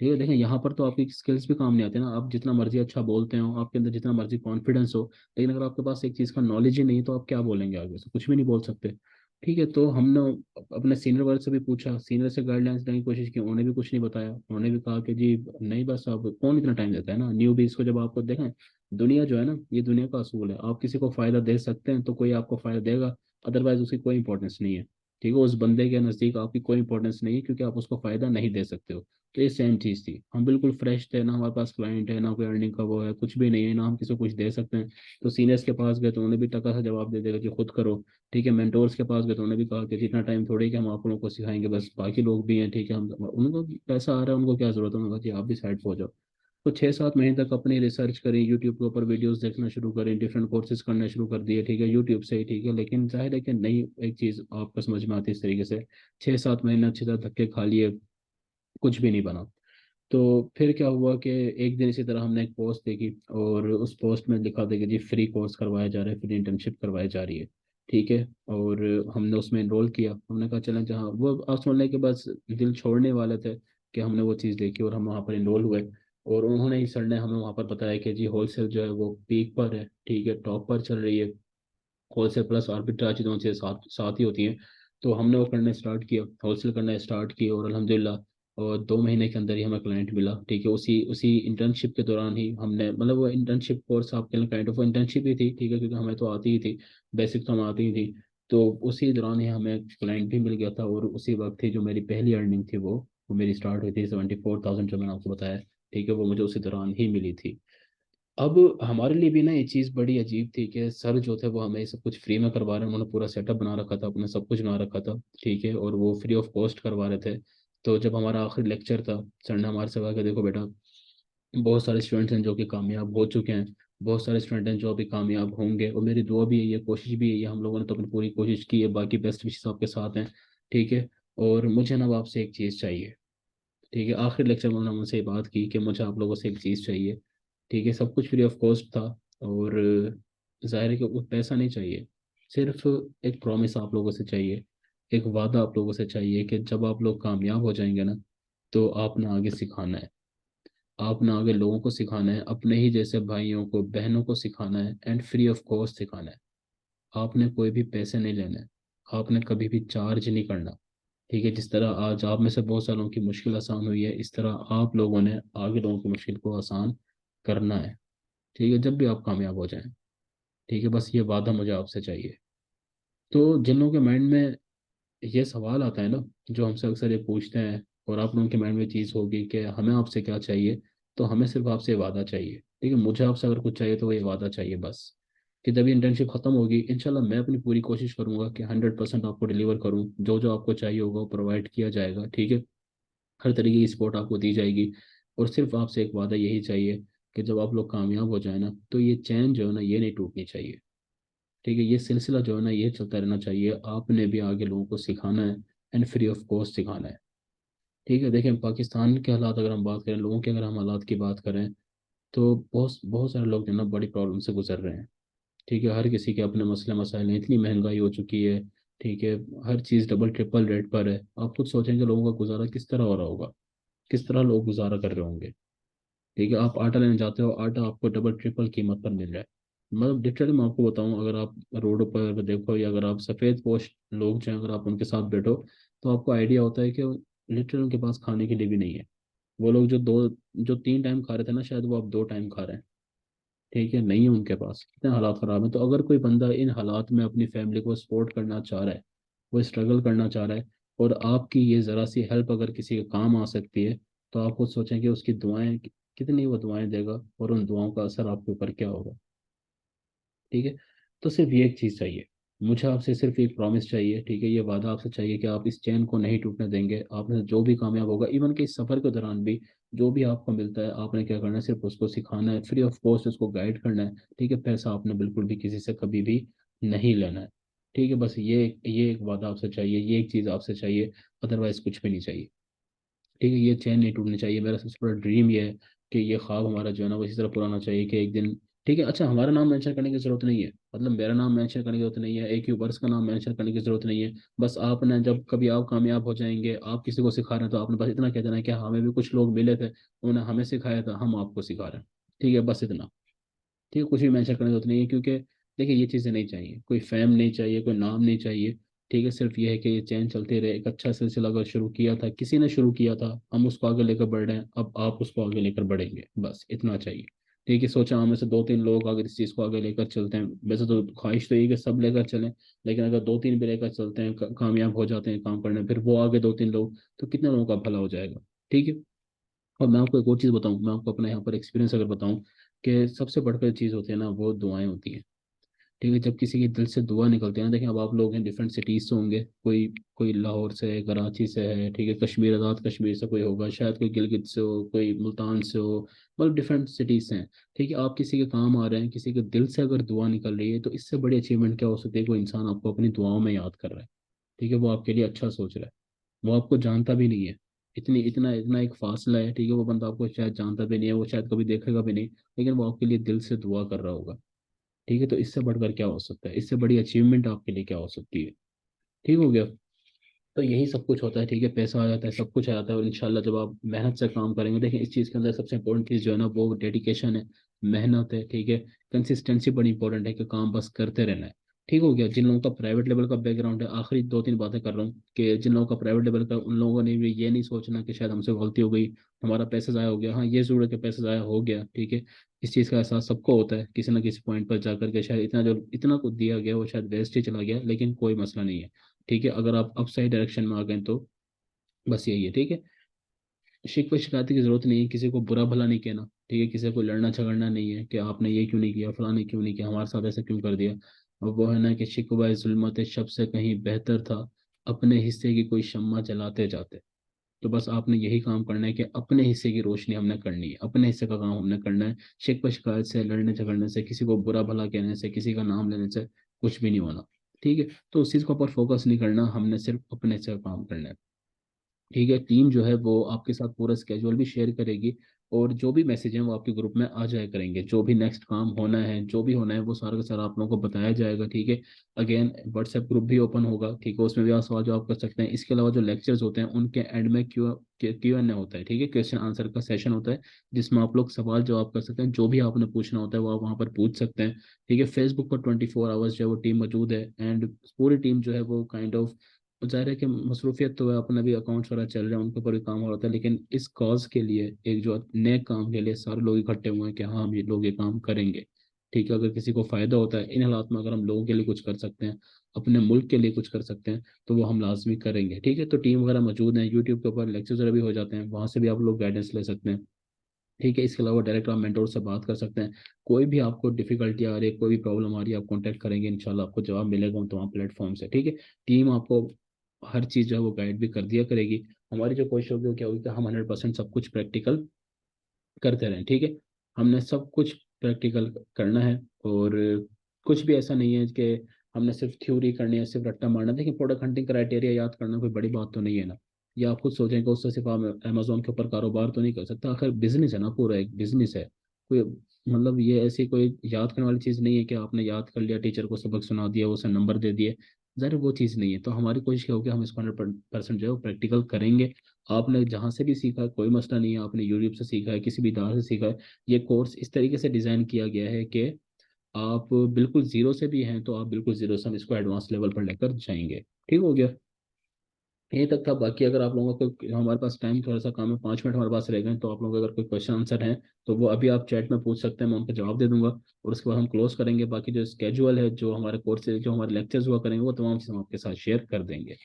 ठीक है, देखें यहाँ पर तो आपकी स्किल्स भी काम नहीं आते ना, आप जितना मर्जी अच्छा बोलते हो, आपके अंदर जितना मर्जी कॉन्फिडेंस हो, लेकिन अगर आपके पास एक चीज़ का नॉलेज ही नहीं, तो आप क्या बोलेंगे आगे से, कुछ भी नहीं बोल सकते। ठीक है, तो हमने अपने सीनियर वर्ग से भी पूछा, सीनियर से गाइडलाइंस देने की कोशिश की, उन्होंने भी कुछ नहीं बताया। उन्होंने भी कहा कि जी नहीं, बस अब कौन इतना टाइम देता है ना न्यू बीस को, जब आपको देखें दुनिया जो है ना, ये दुनिया का असूल है, आप किसी को फायदा दे सकते हैं तो कोई आपको फायदा देगा, अदरवाइज उसकी कोई इंपॉर्टेंस नहीं है। ठीक है, उस बंदे के नज़दीक आपकी कोई इंपॉर्टेंस नहीं है, क्योंकि आप उसको फायदा नहीं दे सकते हो। तो ये सेम चीज़ थी, हम बिल्कुल फ्रेश थे, ना हमारे पास क्लाइंट है, ना कोई अर्निंग का वो है, कुछ भी नहीं है, ना हम किसी को कुछ दे सकते हैं। तो सीनियर्स के पास गए तो उन्होंने भी टका सा जवाब दे देगा कि खुद करो। ठीक है, मेंटोर्स के पास गए तो उन्होंने भी कहा कि जितना टाइम थोड़ी कि हम आप लोगों को सिखाएंगे, बस बाकी लोग भी हैं, ठीक है, हम उनको पैसा आ रहा है, उनको क्या जरूरत है, उन्होंने कहा जी आप भी साइड हो जाओ। तो 6 7 महीने तक अपनी रिसर्च करी, यूट्यूब के ऊपर वीडियोस देखना शुरू करें, डिफरेंट कोर्सेज करना शुरू कर दिए, ठीक है, यूट्यूब से ही, ठीक है, लेकिन जाहिर है कि नहीं, एक चीज़ आपको समझ में आती है इस तरीके से। 6 7 महीने अच्छी तरह धक्के खा लिए, कुछ भी नहीं बना। तो फिर क्या हुआ कि एक दिन इसी तरह हमने एक पोस्ट देखी, और उस पोस्ट में लिखा था कि जी फ्री कोर्स करवाया जा रहा है, फ्री इंटर्नशिप करवाई जा रही है। ठीक है, और हमने उसमें इनरोल किया, हमने कहा चलें, जहाँ वो आप सुनने के बस दिल छोड़ने वाले थे कि हमने वो चीज़ देखी, और हम वहाँ पर इनरोल हुए। और उन्होंने ही सर ने हमें वहाँ पर बताया कि जी होलसेल जो है वो पीक पर है, ठीक है, टॉप पर चल रही है। होलसेल प्लस आर्बिट्राज दोनों चीज़ें साथ साथ ही होती हैं। तो हमने वो करना स्टार्ट किया, होलसेल करना स्टार्ट किया, और अल्हम्दुलिल्लाह और 2 महीने के अंदर ही हमें क्लाइंट मिला। ठीक है, उसी उसी इंटर्नशिप के दौरान ही हमने, मतलब वो इंटर्नशिप कोर्स आपके लिए काइंड ऑफ इंटर्नशिप ही थी, ठीक है, क्योंकि हमें तो आती ही थी, बेसिक तो हमें आती ही थी। तो उसी दौरान ही हमें क्लाइंट भी मिल गया था, और उसी वक्त ही जो मेरी पहली अर्निंग थी वो मेरी स्टार्ट हुई थी, 74,000 जो मैंने आपको बताया। ठीक है, वो मुझे उसी दौरान ही मिली थी। अब हमारे लिए भी ना ये चीज़ बड़ी अजीब थी कि सर जो थे वो हमें सब कुछ फ्री में करवा रहे हैं, उन्होंने पूरा सेटअप बना रखा था, अपने सब कुछ बना रखा था, ठीक है, और वो फ्री ऑफ कॉस्ट करवा रहे थे। तो जब हमारा आखिरी लेक्चर था, सर ने हमारे से कहा कि देखो बेटा, बहुत सारे स्टूडेंट्स हैं जो कि कामयाब हो चुके हैं, बहुत सारे स्टूडेंट हैं जो अभी कामयाब होंगे, और मेरी दुआ भी है, ये कोशिश भी है, ये हम लोगों ने तो अपनी पूरी कोशिश की है, बाकी बेस्ट विशेस आपके साथ हैं। ठीक है, और मुझे ना अब आपसे एक चीज़ चाहिए। ठीक है, आखिरी लेक्चर में उन्होंने मुझसे ये बात की कि मुझे आप लोगों से एक चीज़ चाहिए। ठीक है, सब कुछ फ्री ऑफ कॉस्ट था, और जाहिर है कि वो पैसा नहीं चाहिए, सिर्फ एक प्रॉमिस आप लोगों से चाहिए, एक वादा आप लोगों से चाहिए कि जब आप लोग कामयाब हो जाएंगे ना, तो आपने आगे सिखाना है, आपने आगे लोगों को सिखाना है, अपने ही जैसे भाइयों को बहनों को सिखाना है, एंड फ्री ऑफ कॉस्ट सिखाना है। आपने कोई भी पैसे नहीं लेने, आपने कभी भी चार्ज नहीं करना। ठीक है, जिस तरह आज आप में से बहुत सारों की मुश्किल आसान हुई है, इस तरह आप लोगों ने आगे लोगों की मुश्किल को आसान करना है। ठीक है, जब भी आप कामयाब हो जाएं। ठीक है, बस ये वादा मुझे आपसे चाहिए। तो जिन लोगों के माइंड में ये सवाल आता है ना, जो हमसे अक्सर ये पूछते हैं, और आप लोगों के माइंड में चीज़ होगी कि हमें आपसे क्या चाहिए, तो हमें सिर्फ आपसे वादा चाहिए। ठीक है, मुझे आपसे अगर कुछ चाहिए तो वो ये वादा चाहिए बस, कि जब ये इंटर्नशिप खत्म होगी इंशाल्लाह मैं अपनी पूरी कोशिश करूंगा कि 100% आपको डिलीवर करूं, जो जो आपको चाहिए होगा वो प्रोवाइड किया जाएगा। ठीक है, हर तरीके की सपोर्ट आपको दी जाएगी। और सिर्फ आपसे एक वादा यही चाहिए कि जब आप लोग कामयाब हो जाए ना, तो ये चैन जो है ना ये नहीं टूटनी चाहिए। ठीक है, ये सिलसिला जो है ना ये चलता रहना चाहिए। आपने भी आगे लोगों को सिखाना है, एंड फ्री ऑफ कॉस्ट सिखाना है। ठीक है, देखें पाकिस्तान के हालात अगर हम बात करें, लोगों के अगर हम हालात की बात करें, तो बहुत बहुत सारे लोग जो है ना बड़ी प्रॉब्लम से गुजर रहे हैं। ठीक है, हर किसी के अपने मसले मसाइल हैं, इतनी महंगाई हो चुकी है। ठीक है, हर चीज़ डबल ट्रिपल रेट पर है। आप खुद सोचेंगे लोगों का गुजारा किस तरह हो रहा होगा, किस तरह लोग गुजारा कर रहे होंगे। ठीक है, आप आटा लेने जाते हो, आटा आपको डबल ट्रिपल कीमत पर मिल रहा है। मतलब लिटरली मैं आपको बताऊं, अगर आप रोड पर देखो, या अगर आप सफ़ेद पोश लोग जो हैं अगर आप उनके साथ बैठो, तो आपको आइडिया होता है कि लिटरली उनके पास खाने के लिए भी नहीं है। वो लोग जो 3 टाइम खा रहे थे ना, शायद वो अब 2 टाइम खा रहे हैं। ठीक है, नहीं है उनके पास, कितने हालात ख़राब हैं। तो अगर कोई बंदा इन हालात में अपनी फैमिली को सपोर्ट करना चाह रहा है, वो स्ट्रगल करना चाह रहा है, और आपकी ये ज़रा सी हेल्प अगर किसी के काम आ सकती है, तो आप खुद सोचें कि उसकी दुआएं कितनी वो दुआएं देगा, और उन दुआओं का असर आपके ऊपर क्या होगा। ठीक है, तो सिर्फ ये एक चीज़ चाहिए, मुझे आपसे सिर्फ एक प्रॉमिस चाहिए। ठीक है, ये वादा आपसे चाहिए कि आप इस चैन को नहीं टूटने देंगे। आपने जो भी कामयाब होगा, इवन कि इस सफ़र के दौरान भी जो भी आपको मिलता है, आपने क्या करना है, सिर्फ उसको सिखाना है, फ्री ऑफ कॉस्ट उसको गाइड करना है। ठीक है, पैसा आपने बिल्कुल भी किसी से कभी भी नहीं लेना है। ठीक है, बस ये एक वादा आपसे चाहिए, ये एक चीज़ आपसे चाहिए, अदरवाइज कुछ भी नहीं चाहिए। ठीक है, ये चैन नहीं टूटनी चाहिए। मेरा सबसे बड़ा ड्रीम ये है कि ये ख्वाब हमारा जो है ना वो इसी तरह पूरा होना चाहिए कि एक दिन, ठीक है, अच्छा हमारा नाम मेंशन करने की जरूरत नहीं है, मतलब मेरा नाम मेंशन करने की जरूरत नहीं है, एक यूबर्स का नाम मेंशन करने की जरूरत नहीं है। बस आपने जब कभी आप कामयाब हो जाएंगे, आप किसी को सिखा रहे हैं, तो आपने बस इतना कह देना है कि हमें भी कुछ लोग मिले थे, उन्होंने हमें सिखाया था, हम आपको सिखा रहे हैं। ठीक है, बस इतना। ठीक है, कुछ भी मेंशन करने की जरूरत नहीं है, क्योंकि देखिए ये चीज़ें नहीं चाहिए, कोई फेम नहीं चाहिए, कोई नाम नहीं चाहिए। ठीक है, सिर्फ ये है कि ये चैन चलते रहे, एक अच्छा सिलसिला अगर शुरू किया था, किसी ने शुरू किया था, हम उसको आगे लेकर बढ़ रहे हैं, अब आप उसको आगे लेकर बढ़ेंगे, बस इतना चाहिए। ठीक है, सोचा हमें से 2-3 लोग अगर इस चीज़ को आगे लेकर चलते हैं, वैसे तो ख्वाहिश तो ये है कि सब लेकर चलें, लेकिन अगर 2-3 भी लेकर चलते हैं, कामयाब हो जाते हैं काम करने में, फिर वो आगे 2-3 लोग, तो कितने लोगों का भला हो जाएगा। ठीक है, और मैं आपको एक और चीज़ बताऊं, मैं आपको अपना यहाँ पर एक्सपीरियंस अगर बताऊं, कि सबसे बढ़कर चीज़ होती है ना वो दुआएं होती हैं। ठीक है, जब किसी के दिल से दुआ निकलती है ना, देखें अब आप लोग हैं डिफरेंट सिटीज से होंगे, कोई कोई लाहौर से है, कराची से है, ठीक है, कश्मीर, आज़ाद कश्मीर से कोई होगा, शायद कोई गिलगित से हो, कोई मुल्तान से हो, मतलब डिफरेंट सिटीज से हैं। ठीक है, आप किसी के काम आ रहे हैं, किसी के दिल से अगर दुआ निकल रही है, तो इससे बड़ी अचीवमेंट क्या हो सकती है। कोई इंसान आपको अपनी दुआओं में याद कर रहा है। ठीक है, वो आपके लिए अच्छा सोच रहा है, वो आपको जानता भी नहीं है, इतनी इतना इतना एक फासला है। ठीक है, वो बंदा आपको शायद जानता भी नहीं है, वो शायद कभी देखेगा भी नहीं, लेकिन वो आपके लिए दिल से दुआ कर रहा होगा। ठीक है, तो इससे बढ़कर क्या हो सकता है, इससे बड़ी अचीवमेंट आपके लिए क्या हो सकती है। ठीक हो गया, तो यही सब कुछ होता है। ठीक है, पैसा आ जाता है, सब कुछ आ जाता है, और इंशाल्लाह जब आप मेहनत से काम करेंगे, देखिए इस चीज़ के अंदर सबसे इंपॉर्टेंट चीज़ जो है ना वो डेडिकेशन है, मेहनत है। ठीक है, कंसिस्टेंसी बड़ी इंपॉर्टेंट है, कि काम बस करते रहना है। ठीक हो गया, जिन लोगों का प्राइवेट लेवल का बैकग्राउंड है, आखिरी 2-3 बातें कर रहा हूँ, कि जिन लोगों का प्राइवेट लेवल का, उन लोगों ने भी ये नहीं सोचना कि शायद हमसे गलती हो गई, हमारा पैसा ज़ाया हो गया। हाँ, ये जरूर है कि पैसा ज़ाया हो गया। ठीक है, इस चीज़ का एहसास सबको होता है किसी ना किसी पॉइंट पर जाकर के, शायद इतना कुछ दिया गया वो शायद वेस्ट ही चला गया, लेकिन कोई मसला नहीं है। ठीक है, अगर आप अप सही डायरेक्शन में आ गए तो बस यही है। ठीक है, शिकवे शिकायत की जरूरत नहीं है, किसी को बुरा भला नहीं कहना। ठीक है, किसी को लड़ना झगड़ना नहीं है कि आपने ये क्यों नहीं किया, फलाने क्यों नहीं किया, हमारे साथ ऐसा क्यों कर दिया। और वो है ना कि शिकवा जुल्मत शब से कहीं बेहतर था, अपने हिस्से की कोई शम्मा जलाते जाते। तो बस आपने यही काम करना है कि अपने हिस्से की रोशनी हमने करनी है, अपने हिस्से का काम हमने करना है। शिकवा शिकायत से, लड़ने झगड़ने से, किसी को बुरा भला कहने से, किसी का नाम लेने से कुछ भी नहीं होना। ठीक है, तो उस चीज़ के ऊपर फोकस नहीं करना, हमने सिर्फ अपने से काम करना है। ठीक है, टीम जो है वो आपके साथ पूरा स्केड्यूल भी शेयर करेगी, और जो भी मैसेज हैं वो आपके ग्रुप में आ जाया करेंगे, जो भी नेक्स्ट काम होना है, जो भी होना है वो सारा का सारा आप लोगों को बताया जाएगा। ठीक है, अगेन व्हाट्सएप ग्रुप भी ओपन होगा, ठीक है, उसमें भी आप सवाल जवाब कर सकते हैं। इसके अलावा जो लेक्चर्स होते हैं उनके एंड में क्यू एन ए होता है, ठीक है, क्वेश्चन आंसर का सेशन होता है, जिसमें आप लोग सवाल जवाब कर सकते हैं, जो भी आपने पूछना होता है वो आप वहाँ पर पूछ सकते हैं। ठीक है, फेसबुक पर 24 आवर्स जो है वो टीम मौजूद है, एंड पूरी टीम जो है वो काइंड ऑफ, जाहिर है कि मसरूफियत तो है, अपना भी अकाउंट्स वगैरह चल रहे हैं, उनके ऊपर भी काम हो रहा था, लेकिन इस कॉज के लिए, एक जो नए काम के लिए सारे लोग इकट्ठे हुए हैं कि हाँ हम ये लोग ये काम करेंगे। ठीक है, अगर किसी को फायदा होता है इन हालात में, अगर हम लोगों के लिए कुछ कर सकते हैं, अपने मुल्क के लिए कुछ कर सकते हैं, तो वो हम लाजमी करेंगे। ठीक है, तो टीम वगैरह मौजूद है, यूट्यूब के ऊपर लेक्चर्स वगैरह भी हो जाते हैं, वहाँ से भी आप लोग गाइडेंस ले सकते हैं। ठीक है, इसके अलावा डायरेक्ट आप मेंटोर से बात कर सकते हैं। कोई भी आपको डिफिकल्टी आ रही है, कोई भी प्रॉब्लम आ रही है, आप कॉन्टैक्ट करेंगे, इंशाल्लाह आपको जवाब मिलेगा उन तमाम प्लेटफॉर्म से। ठीक है, टीम आपको हर चीज़ जो है वो गाइड भी कर दिया करेगी। हमारी जो कोशिश होगी वो क्या होगी कि हम 100% सब कुछ प्रैक्टिकल करते रहें। ठीक है, हमने सब कुछ प्रैक्टिकल करना है, और कुछ भी ऐसा नहीं है कि हमने सिर्फ थ्योरी करनी है, सिर्फ रट्टा मारना है। देखिए, प्रोडक्ट हंटिंग क्राइटेरिया याद करना कोई बड़ी बात तो नहीं है ना। या आप खुद सोचें कि उससे सिर्फ आप अमेजोन के ऊपर कारोबार तो नहीं कर सकता, आखिर बिजनेस है ना, पूरा एक बिजनेस है। कोई मतलब ये ऐसी कोई याद करने वाली चीज़ नहीं है कि आपने याद कर लिया, टीचर को सबक सुना दिया, उसे नंबर दे दिए। ज़रा वो चीज़ नहीं है, तो हमारी कोशिश क्या होगी, हम इसको 100% जो है वो प्रैक्टिकल करेंगे। आपने जहाँ से भी सीखा है कोई मसला नहीं है, आपने यूट्यूब से सीखा है, किसी भी इदारे से सीखा है, ये कोर्स इस तरीके से डिज़ाइन किया गया है कि आप बिल्कुल जीरो से भी हैं तो आप बिल्कुल जीरो से हम इसको एडवांस लेवल पर लेकर जाएंगे। ठीक हो गया, ये तक था। बाकी अगर आप लोगों को, हमारे पास टाइम थोड़ा सा कम है, 5 मिनट हमारे पास रह गए, तो आप लोगों को अगर कोई क्वेश्चन आंसर है तो वो अभी आप चैट में पूछ सकते हैं, मैं उनका जवाब दे दूंगा, और उसके बाद हम क्लोज करेंगे। बाकी जो स्केजुअल है, जो हमारे कोर्स, जो हमारे लेक्चर्स हुआ करेंगे, वो तमाम चीज़ हम आपके साथ शेयर कर देंगे।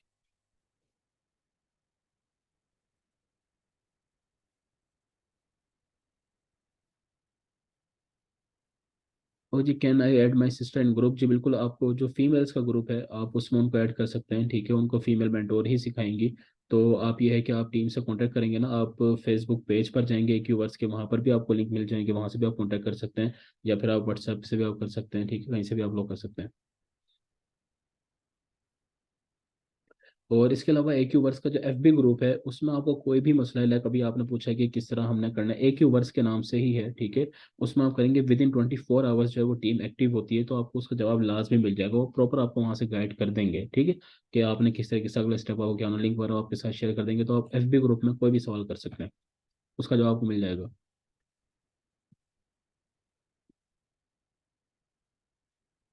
और जी, can I add my sister in group, जी बिल्कुल, आपको जो फीमेल्स का ग्रुप है आप उसमें उनको ऐड कर सकते हैं। ठीक है, उनको फीमेल मेंटोर ही सिखाएंगी। तो आप ये है कि आप टीम से कांटेक्ट करेंगे ना, आप फेसबुक पेज पर जाएंगे क्यूवर्स के, वहाँ पर भी आपको लिंक मिल जाएंगे, वहाँ से भी आप कांटेक्ट कर सकते हैं, या फिर आप व्हाट्सएप से भी आप कर सकते हैं। ठीक है, कहीं से भी आप लोग कर सकते हैं। और इसके अलावा एक वर्स का जो FB ग्रुप है, उसमें आपको कोई भी मसला है, लाइक अभी आपने पूछा कि किस तरह हमने करना है, एक वर्स के नाम से ही है। ठीक है, उसमें आप करेंगे विद इन 24 आवर्स जो है वो टीम एक्टिव होती है, तो आपको उसका जवाब लाजमी मिल जाएगा, वो प्रॉपर आपको वहाँ से गाइड कर देंगे। ठीक है, कि आपने किस तरीके से अगला स्टेप आपको क्या लिंक वगैरह आपके साथ शेयर कर देंगे, तो आप FB ग्रुप में कोई भी सवाल कर सकते हैं, उसका जवाब आपको मिल जाएगा।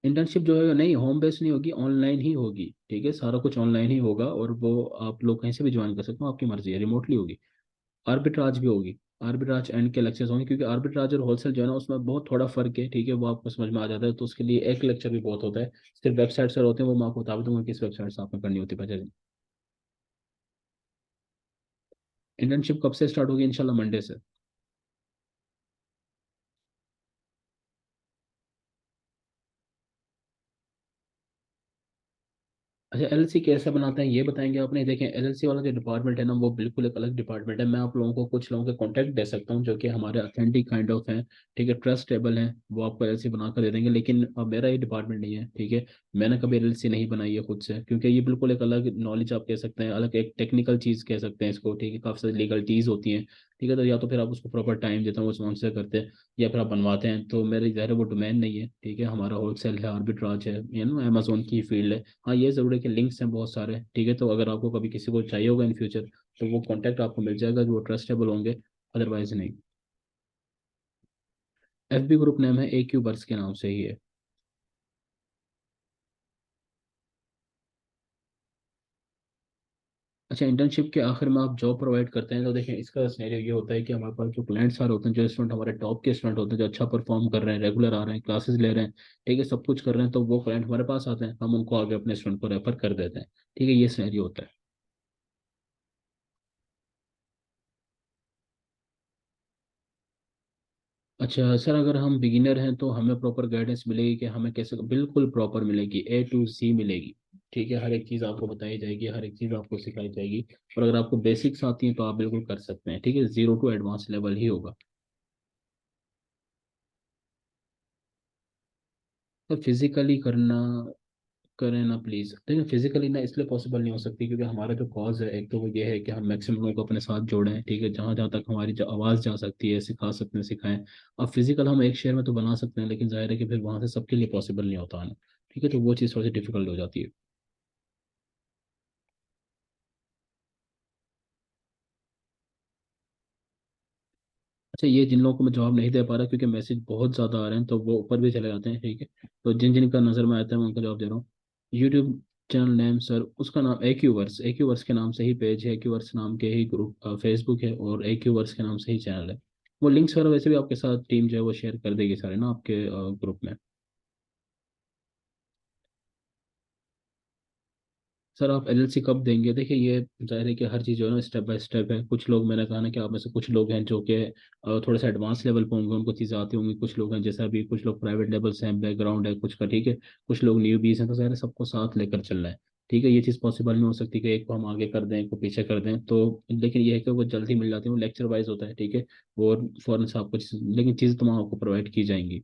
इंटर्नशिप जो है नहीं, होम बेस्ड नहीं होगी, ऑनलाइन ही होगी। ठीक है, सारा कुछ ऑनलाइन ही होगा, और वो आप लोग कहीं से भी ज्वाइन कर सकते हो, आपकी मर्जी है, रिमोटली होगी। आर्बिट्राज भी होगी, आर्बिट्राज एंड के लेक्चर्स होंगे, क्योंकि आर्बिट्राज और होलसेल जो है ना उसमें बहुत थोड़ा फर्क है। ठीक है, वो आपको समझ में आ जाता है, तो उसके लिए एक लेक्चर भी बहुत होता है। सिर्फ वेबसाइट सर होते हैं, वो मैं आपको बता दूंगा किस वेबसाइट से आपने करनी होती है। इंटर्नशिप कब से स्टार्ट होगी, इंशाल्लाह मंडे से। अच्छा, LLC कैसे बनाते हैं ये बताएंगे आपने? देखें, LLC वाला जो डिपार्टमेंट है ना वो बिल्कुल एक अलग डिपार्टमेंट है। मैं आप लोगों को कुछ लोगों के कॉन्टैक्ट दे सकता हूँ जो कि हमारे ऑथेंटिक काइंड ऑफ हैं, ठीक है, ट्रस्टेबल हैं, वो आपको LLC बना कर दे देंगे, लेकिन मेरा ये डिपार्टमेंट नहीं है। ठीक है, मैंने कभी LLC नहीं बनाई है खुद से, क्योंकि ये बिल्कुल एक अलग नॉलेज आप कह सकते हैं, अलग एक टेक्निकल चीज़ कह सकते हैं इसको। ठीक है, काफ़ी सारी लीगलिटीज़ होती हैं। ठीक है, तो या तो फिर आप उसको प्रॉपर टाइम देते हैं, वो समझ से करते हैं, या फिर आप बनवाते हैं, तो मेरे ज़ाहिर है वो डोमेन नहीं है। ठीक है, हमारा होलसेल है, आर्बिट्राज है, अमेजोन की फील्ड है। हाँ, ये ज़रूर है कि लिंक्स हैं बहुत सारे। ठीक है, तो अगर आपको कभी किसी को चाहिए होगा इन फ्यूचर, तो वो कॉन्टैक्ट आपको मिल जाएगा, जो ट्रस्टेबल होंगे, अदरवाइज नहीं। FB ग्रुप नेम है AQ वर्स के नाम से ही है। अच्छा, इंटर्नशिप के आखिर में आप जॉब प्रोवाइड करते हैं, तो देखें इसका सिनेरियो ये होता है कि हमारे पास जो क्लाइंट्स सारे होते हैं, जो स्टूडेंट हमारे टॉप के स्टूडेंट होते हैं, जो अच्छा परफॉर्म कर रहे हैं, रेगुलर आ रहे हैं, क्लासेस ले रहे हैं, ठीक है, सब कुछ कर रहे हैं, तो वो क्लाइंट हमारे पास आते हैं, हम उनको आगे अपने स्टूडेंट को रेफर कर देते हैं। ठीक है, ये सिनेरियो होता है। अच्छा सर, अगर हम बिगिनर हैं तो हमें प्रॉपर गाइडेंस मिलेगी कि हमें कैसे, बिल्कुल प्रॉपर मिलेगी, A to Z मिलेगी। ठीक है, हर एक चीज़ आपको बताई जाएगी, हर एक चीज़ आपको सिखाई जाएगी, और अगर आपको बेसिक्स आती हैं तो आप बिल्कुल कर सकते हैं। ठीक है, जीरो टू एडवांस लेवल ही होगा। तो फिजिकली करना, करें ना प्लीज़। देखिए फिजिकली ना इसलिए पॉसिबल नहीं हो सकती क्योंकि हमारा जो कॉज है, एक तो वो ये है कि हम मैक्सिमम लोगों को अपने साथ जोड़ें, ठीक है, जहाँ जहाँ तक हमारी जो आवाज़ जा सकती है सिखा सकते हैं सिखाएं। अब फिजिकल हम एक शहर में तो बना सकते हैं, लेकिन जाहिर है कि फिर वहाँ से सबके लिए पॉसिबल नहीं होता है ना। ठीक है, तो वो चीज़ थोड़ी सी डिफिकल्ट हो जाती है। अच्छा, ये जिन लोगों को मैं जवाब नहीं दे पा रहा क्योंकि मैसेज बहुत ज़्यादा आ रहे हैं तो वो ऊपर भी चले जाते हैं, ठीक है। तो जिन जिन का नज़र में आता है मैं उनका जवाब दे रहा हूँ। यूट्यूब चैनल नेम सर, उसका नाम ए क्यू वर्स के नाम से ही पेज है, ए क्यू वर्स नाम के ही ग्रुप फेसबुक है, और ए क्यू वर्स के नाम से ही चैनल है। वो लिंक्स वगैरह वैसे भी आपके साथ टीम जो है वो शेयर कर देगी सारे ना आपके ग्रुप में। सर आप एलएलसी कब देंगे? देखिए ये जाहिर है कि हर चीज़ जो है ना स्टेप बाय स्टेप है। कुछ लोग, मैंने कहा ना कि आप में से कुछ लोग हैं जो कि थोड़े से एडवांस लेवल पे होंगे, उनको चीज़ें आती होंगी। कुछ लोग हैं जैसा अभी कुछ लोग प्राइवेट लेवल से हैं, बैकग्राउंड है कुछ का, ठीक है। कुछ लोग न्यू बीस हैं, तो जाहिर है सबको साथ लेकर चलना है। ठीक है, ये चीज़ पॉसिबल नहीं हो सकती कि एक को हम आगे कर दें एक को पीछे कर दें तो। लेकिन ये है कि वो जल्दी मिल जाती है, वो लेक्चर वाइज होता है, ठीक है। और फौरन से आपको लेकिन चीज़ें तमाम आपको प्रोवाइड की जाएंगी।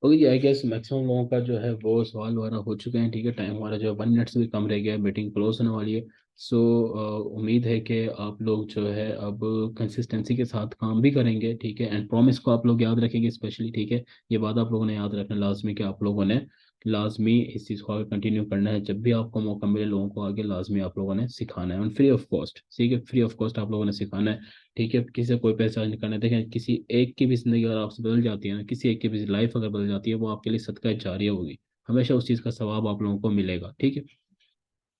ओके, आई गेस मैक्सिमम लोगों का जो है वो सवाल वगैरह हो चुके हैं, ठीक है। टाइम हमारा जो है 1 मिनट से भी कम रह गया है, मीटिंग क्लोज होने वाली है। सो उम्मीद है कि आप लोग जो है अब कंसिस्टेंसी के साथ काम भी करेंगे, ठीक है। एंड प्रॉमिस को आप लोग याद रखेंगे स्पेशली, ठीक है। ये बात आप लोगों ने याद रखना लाजमी कि आप लोगों ने लाजमी इस चीज़ को आगे कंटिन्यू करना है। जब भी आपको मौका मिले लोगों को आगे लाजमी आप लोगों ने सिखाना है, और फ्री ऑफ कॉस्ट, ठीक है, फ्री ऑफ कॉस्ट आप लोगों ने सिखाना है। ठीक है, किसी से कोई पैसा नहीं करना है। देखें किसी एक की भी जिंदगी अगर आपसे बदल जाती है ना, किसी एक की भी लाइफ अगर बदल जाती है, वो आपके लिए सदका जारिया होगी। हमेशा उस चीज़ का सवाब आप लोगों को मिलेगा, ठीक है।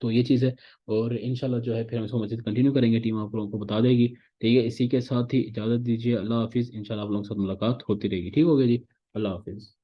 तो ये चीज़ है। और इंशाल्लाह जो है फिर हम इसको मजीद कंटिन्यू करेंगे, टीम आप लोगों को बता देगी। ठीक है, इसी के साथ ही इजाज़त दीजिए, अल्लाह हाफिज़। इंशाल्लाह आप लोगों के साथ मुलाकात होती रहेगी, ठीक हो गया जी। अल्लाह हाफिज़।